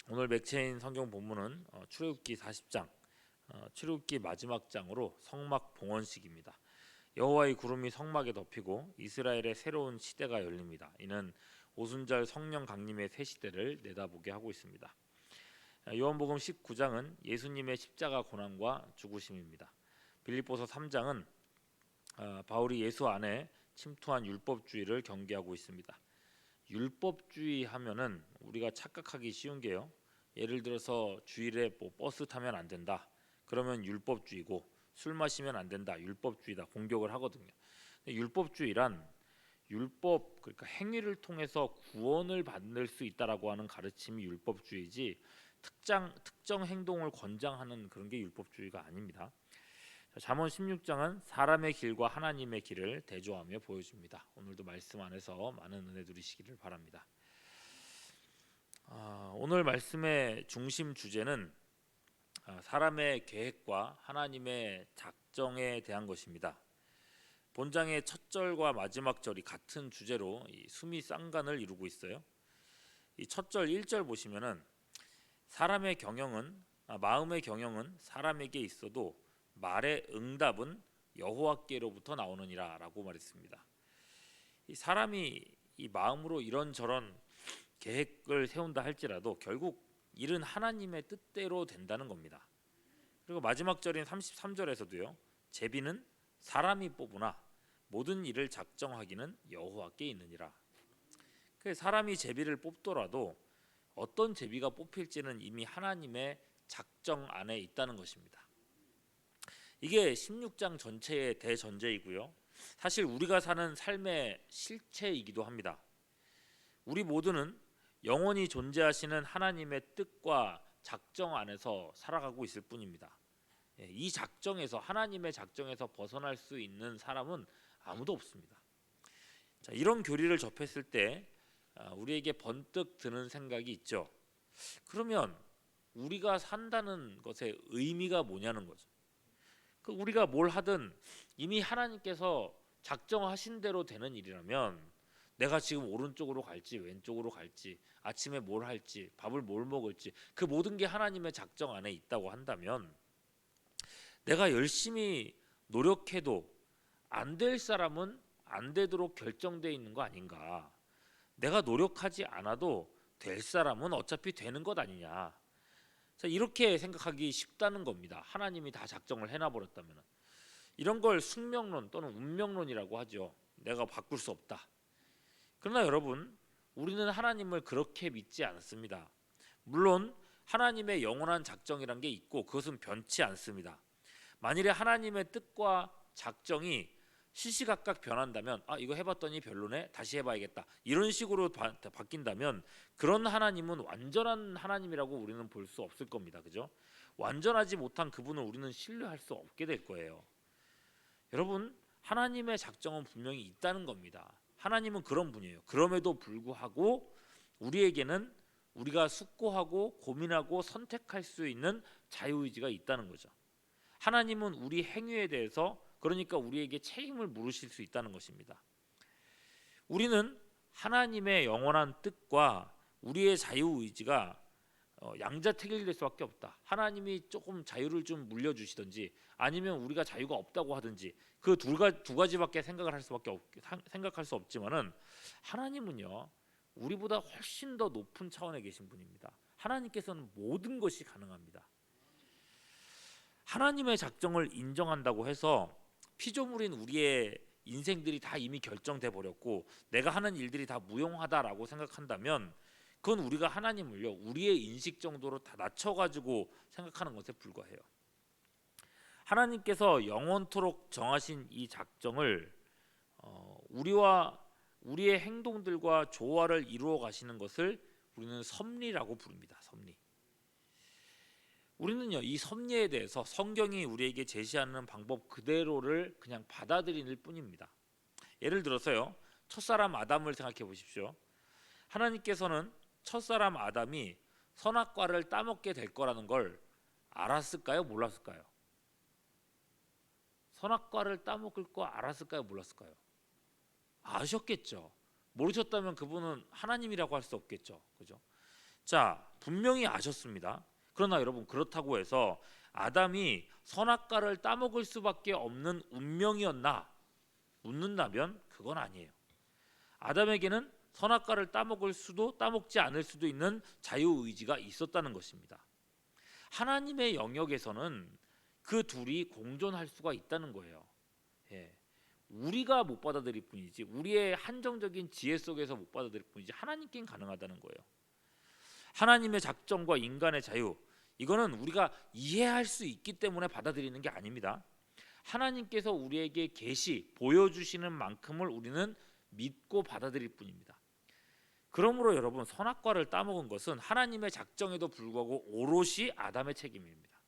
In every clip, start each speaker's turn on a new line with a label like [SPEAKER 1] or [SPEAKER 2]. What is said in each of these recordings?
[SPEAKER 1] 오늘 맥체인 성경 본문은 출애굽기 40장, 출애굽기 마지막 장으로 성막 봉헌식입니다. 여호와의 구름이 성막에 덮이고 이스라엘의 새로운 시대가 열립니다. 이는 오순절 성령 강림의 새 시대를 내다보게 하고 있습니다. 요한복음 19장은 예수님의 십자가 고난과 죽으심입니다. 빌립보서 3장은 바울이 예수 안에 침투한 율법주의를 경계하고 있습니다. 율법주의 하면은 우리가 착각하기 쉬운 게요. 예를 들어서 주일에 버스 타면 안 된다. 그러면 율법주의고, 술 마시면 안 된다. 율법주의다. 공격을 하거든요. 근데 율법주의란 율법, 그러니까 행위를 통해서 구원을 받을 수 있다라고 하는 가르침이 율법주의지, 특정 행동을 권장하는 그런 게 율법주의가 아닙니다. 잠언 16장은 사람의 길과 하나님의 길을 대조하며 보여줍니다. 오늘도 말씀 안에서 많은 은혜 누리시기를 바랍니다. 오늘 말씀의 중심 주제는 사람의 계획과 하나님의 작정에 대한 것입니다. 본장의 첫 절과 마지막 절이 같은 주제로 수미 쌍관을 이루고 있어요. 이 첫 절 1절 보시면은 마음의 경영은 사람에게 있어도 말의 응답은 여호와께로부터 나오느니라라고 말했습니다. 이 사람이 이 마음으로 이런저런 계획을 세운다 할지라도 결국 일은 하나님의 뜻대로 된다는 겁니다. 그리고 마지막 절인 33절에서도요. 제비는 사람이 뽑으나 모든 일을 작정하기는 여호와께 있느니라. 사람이 제비를 뽑더라도 어떤 제비가 뽑힐지는 이미 하나님의 작정 안에 있다는 것입니다. 이게 16장 전체의 대전제이고요. 사실 우리가 사는 삶의 실체이기도 합니다. 우리 모두는 영원히 존재하시는 하나님의 뜻과 작정 안에서 살아가고 있을 뿐입니다. 이 작정에서, 하나님의 작정에서 벗어날 수 있는 사람은 아무도 없습니다. 자, 이런 교리를 접했을 때 우리에게 번뜩 드는 생각이 있죠. 그러면 우리가 산다는 것의 의미가 뭐냐는 거죠. 우리가 뭘 하든 이미 하나님께서 작정하신 대로 되는 일이라면 내가 지금 오른쪽으로 갈지 왼쪽으로 갈지 아침에 뭘 할지 밥을 뭘 먹을지 그 모든 게 하나님의 작정 안에 있다고 한다면 내가 열심히 노력해도 안 될 사람은 안 되도록 결정되어 있는 거 아닌가. 내가 노력하지 않아도 될 사람은 어차피 되는 것 아니냐. 자, 이렇게 생각하기 쉽다는 겁니다. 하나님이 다 작정을 해놔버렸다면. 이런 걸 숙명론 또는 운명론이라고 하죠. 내가 바꿀 수 없다. 그러나 여러분, 우리는 하나님을 그렇게 믿지 않습니다. 물론 하나님의 영원한 작정이란 게 있고 그것은 변치 않습니다. 만일에 하나님의 뜻과 작정이 시시각각 변한다면 이거 해봤더니 별로네, 다시 해봐야겠다, 이런 식으로 바뀐다면 그런 하나님은 완전한 하나님이라고 우리는 볼 수 없을 겁니다. 그죠? 완전하지 못한 그분을 우리는 신뢰할 수 없게 될 거예요. 여러분, 하나님의 작정은 분명히 있다는 겁니다. 하나님은 그런 분이에요. 그럼에도 불구하고 우리에게는 우리가 숙고하고 고민하고 선택할 수 있는 자유의지가 있다는 거죠. 하나님은 우리 행위에 대해서, 그러니까 우리에게 책임을 물으실 수 있다는 것입니다. 우리는 하나님의 영원한 뜻과 우리의 자유의지가 양자택일될 수밖에 없다. 하나님이 조금 자유를 좀 물려주시든지 아니면 우리가 자유가 없다고 하든지 그 두 가지밖에 생각할 수 없지만은 하나님은요 우리보다 훨씬 더 높은 차원에 계신 분입니다. 하나님께서는 모든 것이 가능합니다. 하나님의 작정을 인정한다고 해서 피조물인 우리의 인생들이 다 이미 결정돼 버렸고 내가 하는 일들이 다 무용하다라고 생각한다면 그건 우리가 하나님을요 우리의 인식 정도로 다 낮춰가지고 생각하는 것에 불과해요. 하나님께서 영원토록 정하신 이 작정을 우리와 우리의 행동들과 조화를 이루어 가시는 것을 우리는 섭리라고 부릅니다. 섭리. 우리는요 이 섭리에 대해서 성경이 우리에게 제시하는 방법 그대로를 그냥 받아들일 뿐입니다. 예를 들어서요 첫사람 아담을 생각해 보십시오. 하나님께서는 첫사람 아담이 선악과를 따먹게 될 거라는 걸 알았을까요? 몰랐을까요? 선악과를 따먹을 거 알았을까요? 몰랐을까요? 아셨겠죠. 모르셨다면 그분은 하나님이라고 할 수 없겠죠. 그죠? 자, 분명히 아셨습니다. 그러나 여러분, 그렇다고 해서 아담이 선악과를 따먹을 수밖에 없는 운명이었나 묻는다면 그건 아니에요. 아담에게는 선악과를 따먹을 수도 따먹지 않을 수도 있는 자유의지가 있었다는 것입니다. 하나님의 영역에서는 그 둘이 공존할 수가 있다는 거예요. 예. 우리가 못 받아들일 뿐이지, 우리의 한정적인 지혜 속에서 못 받아들일 뿐이지 하나님께는 가능하다는 거예요. 하나님의 작정과 인간의 자유, 이거는 우리가 이해할 수 있기 때문에 받아들이는 게 아닙니다. 하나님께서 우리에게 계시 보여주시는 만큼을 우리는 믿고 받아들일 뿐입니다. 그러므로 여러분, 선악과를 따먹은 것은 하나님의 작정에도 불구하고 오롯이 아담의 책임입니다.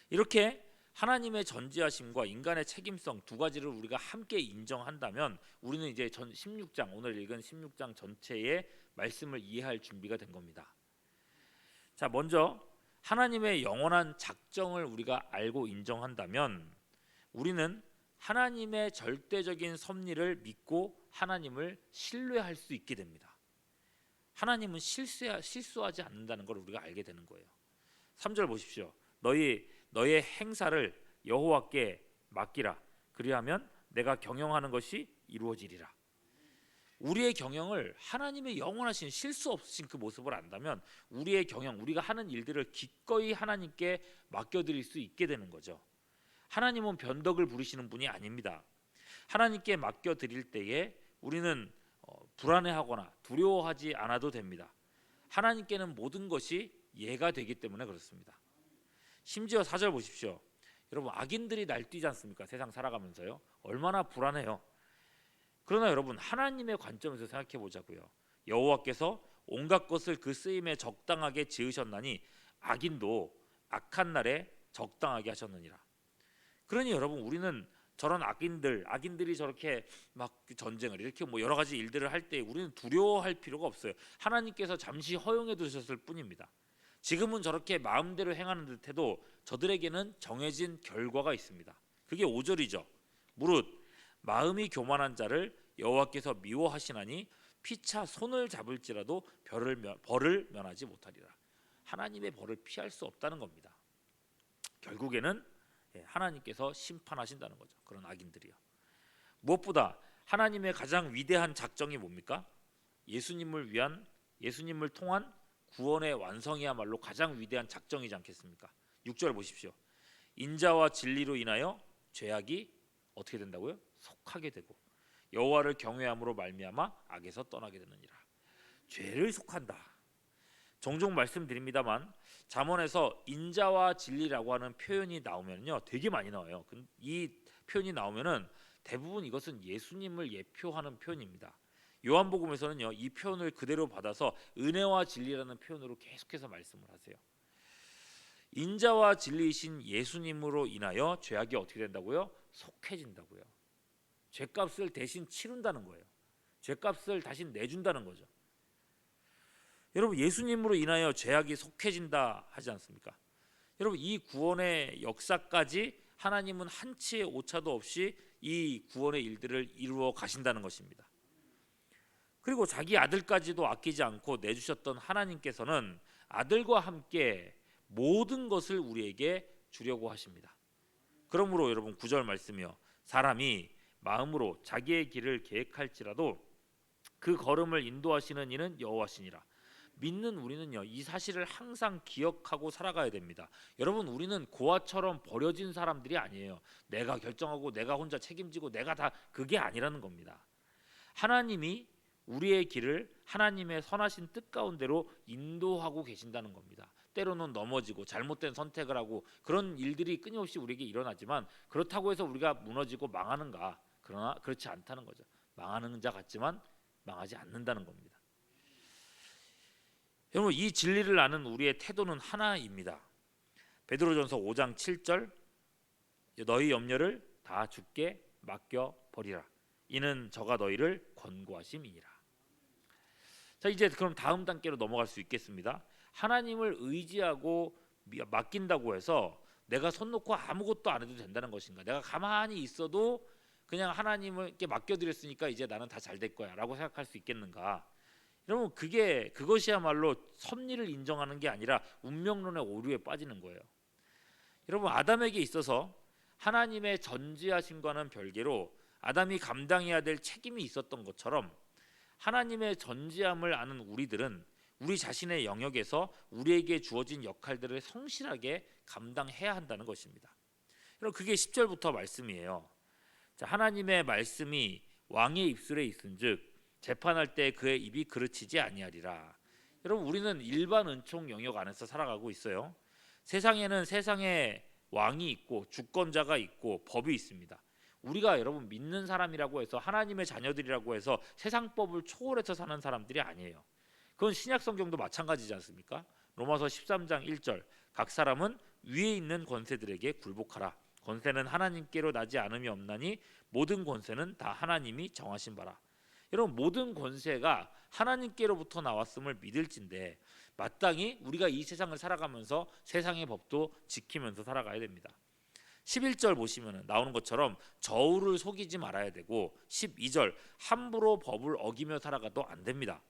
[SPEAKER 1] 이렇게 하나님의 전지하심과 인간의 책임성 두 가지를 우리가 함께 인정한다면 우리는 이제 16장, 오늘 읽은 16장 전체의 말씀을 이해할 준비가 된 겁니다. 자, 먼저 하나님의 영원한 작정을 우리가 알고 인정한다면 우리는 하나님의 절대적인 섭리를 믿고 하나님을 신뢰할 수 있게 됩니다. 하나님은 실수하지 않는다는 걸 우리가 알게 되는 거예요. 3절 보십시오. 너의 행사를 여호와께 맡기라. 그리하면 내가 경영하는 것이 이루어지리라. 우리의 경영을 하나님의 영원하신 실수 없으신 그 모습을 안다면 우리의 경영, 우리가 하는 일들을 기꺼이 하나님께 맡겨드릴 수 있게 되는 거죠. 하나님은 변덕을 부리시는 분이 아닙니다. 하나님께 맡겨드릴 때에 우리는 불안해하거나 두려워하지 않아도 됩니다. 하나님께는 모든 것이 예가 되기 때문에 그렇습니다. 심지어 4절 보십시오. 여러분, 악인들이 날뛰지 않습니까? 세상 살아가면서요. 얼마나 불안해요. 그러나 여러분, 하나님의 관점에서 생각해 보자고요. 여호와께서 온갖 것을 그 쓰임에 적당하게 지으셨나니 악인도 악한 날에 적당하게 하셨느니라. 그러니 여러분, 우리는 저런 악인들이 저렇게 막 전쟁을 이렇게 뭐 여러 가지 일들을 할 때 우리는 두려워할 필요가 없어요. 하나님께서 잠시 허용해 두셨을 뿐입니다. 지금은 저렇게 마음대로 행하는 듯해도 저들에게는 정해진 결과가 있습니다. 그게 5절이죠. 무릇 마음이 교만한 자를 여호와께서 미워하시나니 피차 손을 잡을지라도 벌을 면하지 못하리라. 하나님의 벌을 피할 수 없다는 겁니다. 결국에는 하나님께서 심판하신다는 거죠. 그런 악인들이요. 무엇보다 하나님의 가장 위대한 작정이 뭡니까? 예수님을 통한 구원의 완성이야말로 가장 위대한 작정이지 않겠습니까? 6절 보십시오. 인자와 진리로 인하여 죄악이 어떻게 된다고요? 속하게 되고 여호와를 경외함으로 말미암아 악에서 떠나게 되느니라. 죄를 속한다. 종종 말씀드립니다만 잠언에서 인자와 진리라고 하는 표현이 나오면요, 되게 많이 나와요. 이 표현이 나오면은 대부분 이것은 예수님을 예표하는 표현입니다. 요한복음에서는요, 이 표현을 그대로 받아서 은혜와 진리라는 표현으로 계속해서 말씀을 하세요. 인자와 진리이신 예수님으로 인하여 죄악이 어떻게 된다고요? 속해진다고요. 죄값을 대신 치른다는 거예요. 죄값을 대신 내준다는 거죠. 여러분, 예수님으로 인하여 죄악이 속해진다 하지 않습니까? 여러분, 이 구원의 역사까지 하나님은 한치의 오차도 없이 이 구원의 일들을 이루어 가신다는 것입니다. 그리고 자기 아들까지도 아끼지 않고 내주셨던 하나님께서는 아들과 함께 모든 것을 우리에게 주려고 하십니다. 그러므로 여러분, 9절 말씀이요, 사람이 마음으로 자기의 길을 계획할지라도 그 걸음을 인도하시는 이는 여호와시니라. 믿는 우리는요, 이 사실을 항상 기억하고 살아가야 됩니다. 여러분, 우리는 고아처럼 버려진 사람들이 아니에요. 내가 결정하고 내가 혼자 책임지고 내가 다, 그게 아니라는 겁니다. 하나님이 우리의 길을 하나님의 선하신 뜻 가운데로 인도하고 계신다는 겁니다. 때로는 넘어지고 잘못된 선택을 하고 그런 일들이 끊임없이 우리에게 일어나지만 그렇다고 해서 우리가 무너지고 망하는가? 그러나 그렇지 않다는 거죠. 망하는 자 같지만 망하지 않는다는 겁니다. 여러분, 이 진리를 아는 우리의 태도는 하나입니다. 베드로전서 5장 7절, 너희 염려를 다 주께 맡겨 버리라. 이는 저가 너희를 권고하심이니라. 자, 이제 그럼 다음 단계로 넘어갈 수 있겠습니다. 하나님을 의지하고 맡긴다고 해서 내가 손 놓고 아무것도 안 해도 된다는 것인가? 내가 가만히 있어도 그냥 하나님께 맡겨드렸으니까 이제 나는 다 잘 될 거야 라고 생각할 수 있겠는가? 여러분 그것이야말로 섭리를 인정하는 게 아니라 운명론의 오류에 빠지는 거예요. 여러분 아담에게 있어서 하나님의 전지하심과는 별개로 아담이 감당해야 될 책임이 있었던 것처럼 하나님의 전지함을 아는 우리들은 우리 자신의 영역에서 우리에게 주어진 역할들을 성실하게 감당해야 한다는 것입니다. 여러분 그게 10절부터 말씀이에요. 자, 하나님의 말씀이 왕의 입술에 있은즉 재판할 때 그의 입이 그르치지 아니하리라. 여러분 우리는 일반 은총 영역 안에서 살아가고 있어요. 세상에는 세상에 왕이 있고 주권자가 있고 법이 있습니다. 우리가 여러분 믿는 사람이라고 해서 하나님의 자녀들이라고 해서 세상 법을 초월해서 사는 사람들이 아니에요. 그건 신약 성경도 마찬가지지 않습니까? 로마서 13장 1절 각 사람은 위에 있는 권세들에게 굴복하라. 권세는 하나님께로 나지 않음이 없나니 모든 권세는 다 하나님이 정하신 바라. 여러분 모든 권세가 하나님께로부터 나왔음을 믿을진데 마땅히 우리가 이 세상을 살아가면서 세상의 법도 지키면서 살아가야 됩니다. 11절 보시면 나오는 것처럼 저울을 속이지 말아야 되고 12절 함부로 법을 어기며 살아가도 안 됩니다.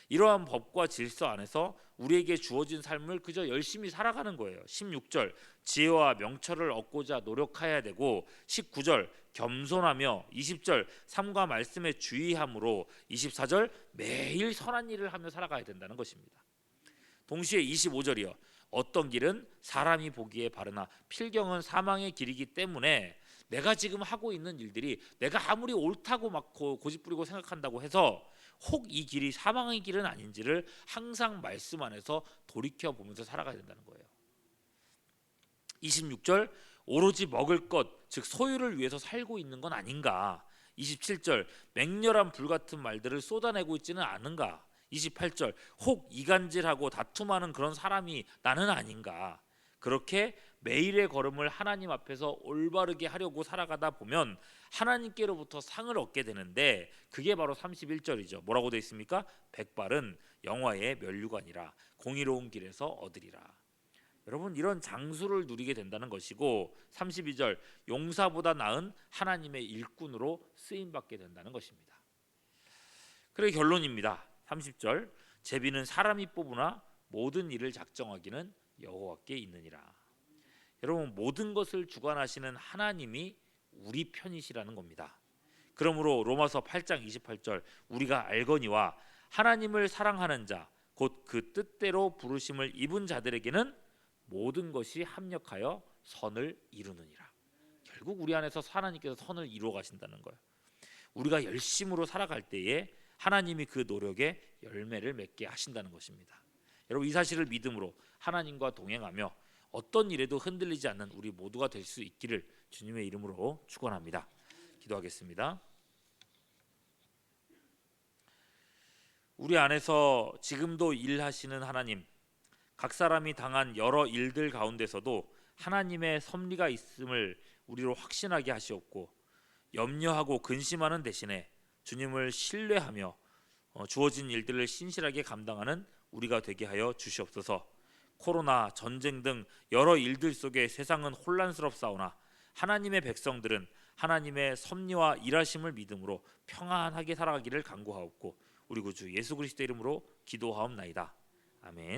[SPEAKER 1] 이러한 법과 질서 안에서 우리에게 주어진 삶을 그저 열심히 살아가는 거예요. 16절 지혜와 명철을 얻고자 노력해야 되고 19절 겸손하며 20절 삶과 말씀에 주의함으로 24절 매일 선한 일을 하며 살아가야 된다는 것입니다. 동시에 25절이요. 어떤 길은 사람이 보기에 바르나 필경은 사망의 길이기 때문에 내가 지금 하고 있는 일들이 내가 아무리 옳다고 막 고집부리고 생각한다고 해서 혹 이 길이 사망의 길은 아닌지를 항상 말씀 안에서 돌이켜 보면서 살아가야 된다는 거예요. 26절 오로지 먹을 것 즉 소유를 위해서 살고 있는 건 아닌가. 27절 맹렬한 불같은 말들을 쏟아내고 있지는 않은가. 28절 혹 이간질하고 다툼하는 그런 사람이 나는 아닌가. 그렇게 매일의 걸음을 하나님 앞에서 올바르게 하려고 살아가다 보면 하나님께로부터 상을 얻게 되는데 그게 바로 31절이죠. 뭐라고 되어 있습니까? 백발은 영화의 면류관이라 공의로운 길에서 얻으리라. 여러분 이런 장수를 누리게 된다는 것이고 32절 용사보다 나은 하나님의 일꾼으로 쓰임받게 된다는 것입니다. 그래 결론입니다. 30절 제비는 사람이 뽑으나 모든 일을 작정하기는 여호와께 있느니라. 여러분 모든 것을 주관하시는 하나님이 우리 편이시라는 겁니다. 그러므로 로마서 8장 28절 우리가 알거니와 하나님을 사랑하는 자 곧 그 뜻대로 부르심을 입은 자들에게는 모든 것이 합력하여 선을 이루느니라. 결국 우리 안에서 하나님께서 선을 이루어 가신다는 거예요. 우리가 열심으로 살아갈 때에 하나님이 그 노력에 열매를 맺게 하신다는 것입니다. 여러분 이 사실을 믿음으로 하나님과 동행하며 어떤 일에도 흔들리지 않는 우리 모두가 될 수 있기를 주님의 이름으로 축원합니다. 기도하겠습니다. 우리 안에서 지금도 일하시는 하나님, 각 사람이 당한 여러 일들 가운데서도 하나님의 섭리가 있음을 우리로 확신하게 하시옵고 염려하고 근심하는 대신에 주님을 신뢰하며 주어진 일들을 신실하게 감당하는 우리가 되게 하여 주시옵소서. 코로나, 전쟁 등 여러 일들 속에 세상은 혼란스럽사오나 하나님의 백성들은 하나님의 섭리와 일하심을 믿음으로 평안하게 살아가기를 간구하옵고 우리 구주 예수 그리스도 이름으로 기도하옵나이다. 아멘.